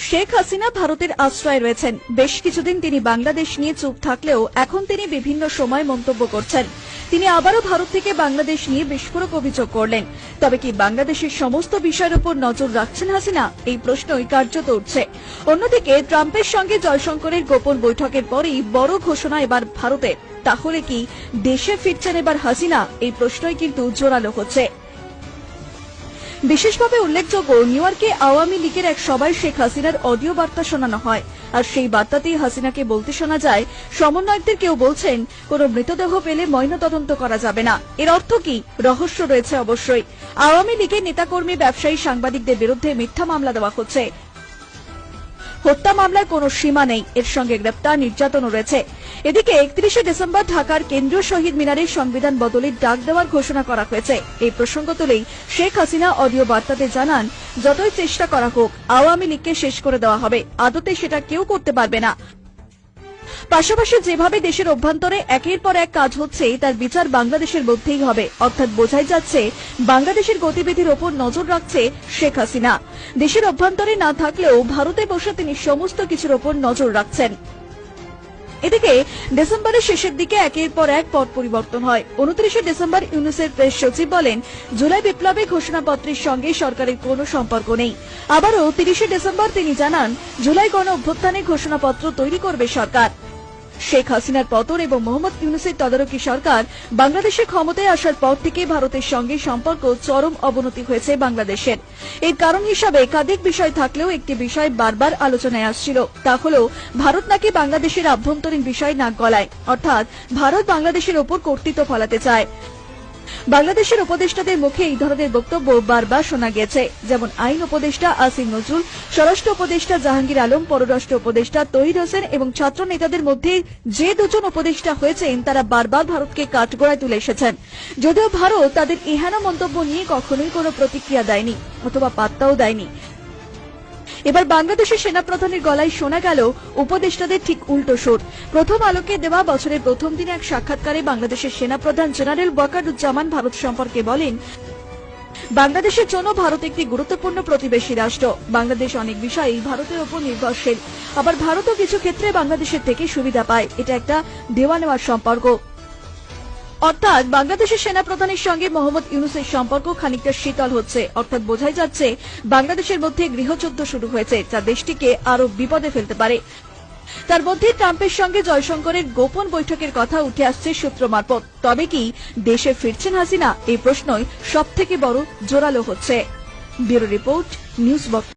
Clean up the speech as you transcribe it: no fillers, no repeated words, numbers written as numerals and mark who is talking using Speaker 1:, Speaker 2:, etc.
Speaker 1: শেখ হাসিনা ভারতের আশ্রয়ে রয়েছেন। বেশ কিছুদিন তিনি বাংলাদেশ নিয়ে চুপ থাকলেও এখন তিনি বিভিন্ন সময় মন্তব্য করছেন। তিনি আবারও ভারত থেকে বাংলাদেশ নিয়ে বিস্ফোরক অভিযোগ করলেন। তবে কি বাংলাদেশের সমস্ত বিষয়ের উপর নজর রাখছেন হাসিনা? এই প্রশ্নই কার্যত উঠছে। অন্যদিকে ট্রাম্পের সঙ্গে জয়শঙ্করের গোপন বৈঠকের পরেই বড় ঘোষণা এবার ভারতের। তাহলে কি দেশে ফিরছেন এবার হাসিনা? এই প্রশ্নই কিন্তু জোরালো হচ্ছে। বিশেষভাবে উল্লেখযোগ্য, নিউ ইয়র্কে আওয়ামী লীগের এক সভায় শেখ হাসিনার অডিও বার্তা শোনানো হয়। আর সেই বার্তাতেই হাসিনাকে বলতে শোনা যায়, সমন্বয়কদের কেউ বলছেন কোন মৃতদেহ পেলে ময়নাতদন্ত করা যাবে না। এর অর্থ কি? রহস্য রয়েছে অবশ্যই। আওয়ামী লীগের নেতাকর্মী, ব্যবসায়ী, সাংবাদিকদের বিরুদ্ধে মিথ্যা মামলা দেওয়া হচ্ছে। হত্যা মামলার কোন সীমা নেই, এর সঙ্গে গ্রেপ্তার, নির্যাতনও রয়েছে। এদিকে 31শে ডিসেম্বর ঢাকার কেন্দ্রীয় শহীদ মিনারে সংবিধান বদলের ডাক দেওয়ার ঘোষণা করা হয়েছে। এই প্রসঙ্গ তুলেই শেখ হাসিনা অডিও বার্তাতে জানান, যতই চেষ্টা করা হোক আওয়ামী লীগকে শেষ করে দেওয়া হবে, আদতে সেটা কেউ করতে পারবে না। পাশাপাশি যেভাবে দেশের অভ্যন্তরে একের পর এক কাজ হচ্ছে, তার বিচার বাংলাদেশের মধ্যেই হবে। অর্থাৎ বোঝাই যাচ্ছে বাংলাদেশের গতিবিধির ওপর নজর রাখছে শেখ হাসিনা। দেশের অভ্যন্তরে না থাকলেও ভারতে বসে তিনি সমস্ত কিছুর ওপর নজর রাখছেন। এদিকে ডিসেম্বরের শেষের দিকে একের পর এক পট পরিবর্তন হয়। 29শে ডিসেম্বর ইউনুসের প্রেস সচিব বলেন, জুলাই বিপ্লবে ঘোষণাপত্রের সঙ্গে সরকারের কোনো সম্পর্ক নেই। আবারও 30শে ডিসেম্বর তিনি জানান, জুলাই গণ অভ্যুত্থানের ঘোষণাপত্র তৈরি করবে সরকার। শেখ হাসিনার পতন এবং মোহাম্মদ ইউনুসের তদারকি সরকার বাংলাদেশের ক্ষমতায় আসার পর থেকে ভারতের সঙ্গে সম্পর্ক চরম অবনতি হয়েছে বাংলাদেশের। এর কারণ হিসাবে একাধিক বিষয় থাকলেও একটি বিষয় বারবার আলোচনায় আসছিল, তা হল ভারত নাকি বাংলাদেশের আভ্যন্তরীণ বিষয় নাক গলায়। অর্থাৎ ভারত বাংলাদেশের ওপর কর্তৃত্ব ফলাতে চায়। বাংলাদেশের উপদেষ্টাদের মুখে এই ধরনের বক্তব্য বারবার শোনা গেছে। যেমন আইন উপদেষ্টা আসিম নজরুল, স্বরাষ্ট্র উপদেষ্টা জাহাঙ্গীর আলম, পররাষ্ট্র উপদেষ্টা তহিদ হোসেন এবং ছাত্র নেতাদের মধ্যে যে দুজন উপদেষ্টা হয়েছেন, তারা বারবার ভারতকে কাঠগড়ায় তুলে এসেছেন। যদিও ভারত তাদের এহেন মন্তব্য নিয়ে কখনোই কোনো প্রতিক্রিয়া দেয়নি অথবা পাত্তাও দেয়নি। এবার বাংলাদেশের সেনাপ্রধানের গলায় শোনা গেল উপদেষ্টাদের ঠিক উল্টো সুর। প্রথম আলোকে দেওয়া বছরের প্রথম দিনে এক সাক্ষাৎকারে বাংলাদেশের সেনাপ্রধান জেনারেল ওয়াকারুজ্জামান ভারত সম্পর্কে বলেন, বাংলাদেশের জন্য ভারত একটি গুরুত্বপূর্ণ প্রতিবেশী রাষ্ট্র। বাংলাদেশ অনেক বিষয়েই ভারতের উপর নির্ভরশীল। আবার ভারতও কিছু ক্ষেত্রে বাংলাদেশের থেকে সুবিধা পায়। এটা একটা দেওয়া নেওয়ার সম্পর্ক। অর্থাৎ বাংলাদেশের সেনাপ্রধানের সঙ্গে মোহাম্মদ ইউনুসের সম্পর্ক খানিকটা শীতল হচ্ছে। অর্থাৎ বোঝাই যাচ্ছে বাংলাদেশের মধ্যে গৃহযুদ্ধ শুরু হয়েছে, যা দেশটিকে আরো বিপদে ফেলতে পারে। তার মধ্যে ট্রাম্পের সঙ্গে জয়শঙ্করের গোপন বৈঠকের কথা উঠে আসছে সূত্র মারফত। তবে কি দেশে ফিরছেন হাসিনা? এই প্রশ্নই সবথেকে বড় জোরালো হচ্ছে। Bureau report, news box.